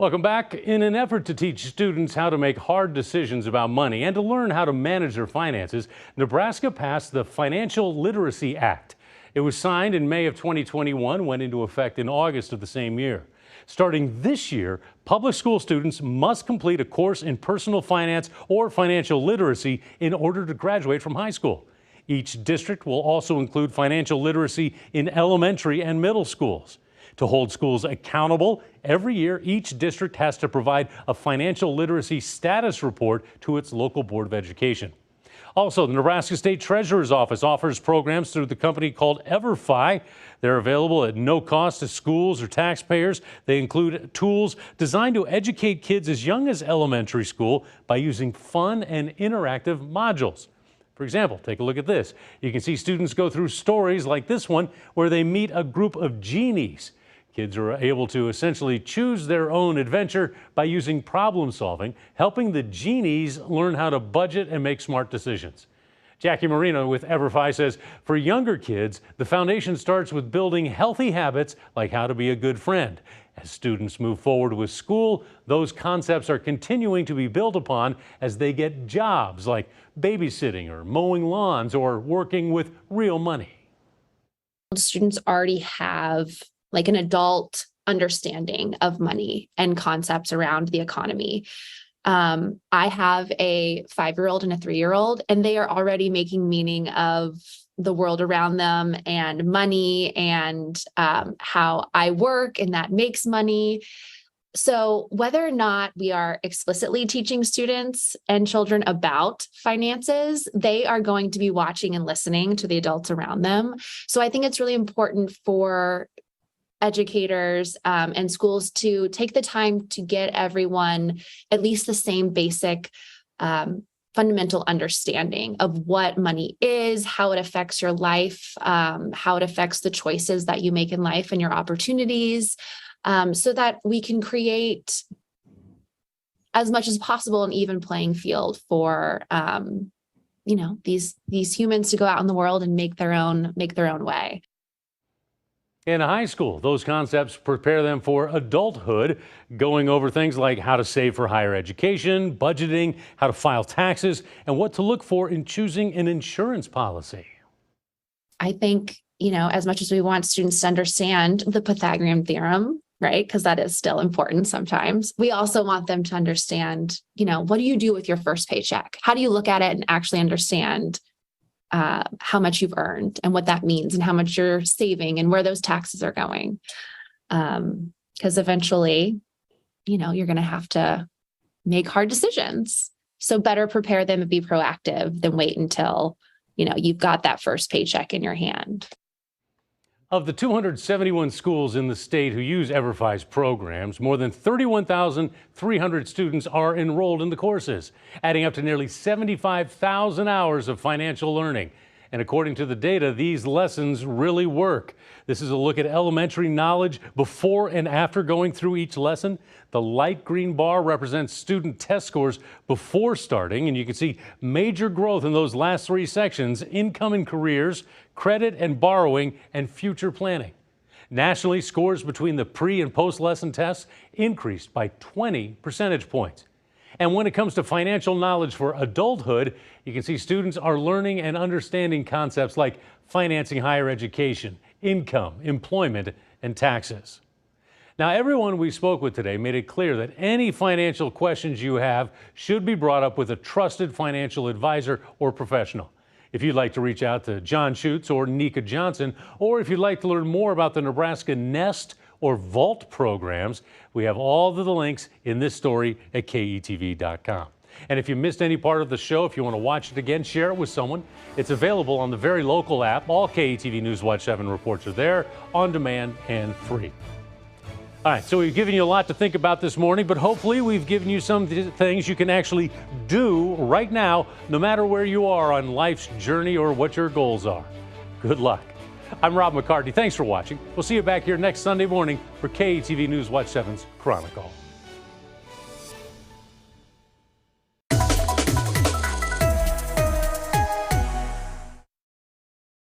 Welcome back. In an effort to teach students how to make hard decisions about money and to learn how to manage their finances, Nebraska passed the Financial Literacy Act. It was signed in May of 2021, went into effect in August of the same year. Starting this year, public school students must complete a course in personal finance or financial literacy in order to graduate from high school. Each district will also include financial literacy in elementary and middle schools. To hold schools accountable, every year each district has to provide a financial literacy status report to its local Board of Education. Also, the Nebraska State Treasurer's Office offers programs through the company called EverFi. They're available at no cost to schools or taxpayers. They include tools designed to educate kids as young as elementary school by using fun and interactive modules. For example, take a look at this. You can see students go through stories like this one where they meet a group of genies. Kids are able to essentially choose their own adventure by using problem solving, helping the genies learn how to budget and make smart decisions. Jackie Marino with EverFi says for younger kids, the foundation starts with building healthy habits like how to be a good friend. As students move forward with school, those concepts are continuing to be built upon as they get jobs like babysitting or mowing lawns or working with real money. Students already have like an adult understanding of money and concepts around the economy. I have a 5-year-old and a 3-year-old, and they are already making meaning of the world around them and money and how I work and that makes money. So whether or not we are explicitly teaching students and children about finances, they are going to be watching and listening to the adults around them. So I think it's really important for educators and schools to take the time to get everyone at least the same basic fundamental understanding of what money is, how it affects your life, how it affects the choices that you make in life and your opportunities, so that we can create as much as possible an even playing field for these humans to go out in the world and make their own way. In high school, those concepts prepare them for adulthood, going over things like how to save for higher education, budgeting, how to file taxes, and what to look for in choosing an insurance policy. I think, as much as we want students to understand the Pythagorean theorem, right, because that is still important sometimes, we also want them to understand, what do you do with your first paycheck? How do you look at it and actually understand how much you've earned and what that means and how much you're saving and where those taxes are going. Because eventually, you're going to have to make hard decisions. So better prepare them and be proactive than wait until, you've got that first paycheck in your hand. Of the 271 schools in the state who use EverFi's programs, more than 31,300 students are enrolled in the courses, adding up to nearly 75,000 hours of financial learning. And according to the data, these lessons really work. This is a look at elementary knowledge before and after going through each lesson. The light green bar represents student test scores before starting, and you can see major growth in those last 3 sections: income and careers, credit and borrowing, and future planning. Nationally, scores between the pre and post lesson tests increased by 20 percentage points. And when it comes to financial knowledge for adulthood, you can see students are learning and understanding concepts like financing higher education, income, employment, and taxes. Now, everyone we spoke with today made it clear that any financial questions you have should be brought up with a trusted financial advisor or professional. If you'd like to reach out to John Schutz or Nika Johnson, or if you'd like to learn more about the Nebraska Nest or Vault programs, we have all of the links in this story at KETV.com. And if you missed any part of the show, if you want to watch it again, share it with someone. It's available on the very local app. All KETV News Watch 7 reports are there, on demand and free. All right, so we've given you a lot to think about this morning, but hopefully we've given you some things you can actually do right now, no matter where you are on life's journey or what your goals are. Good luck. I'm Rob McCartney. Thanks for watching. We'll see you back here next Sunday morning for KETV News Watch 7's Chronicle.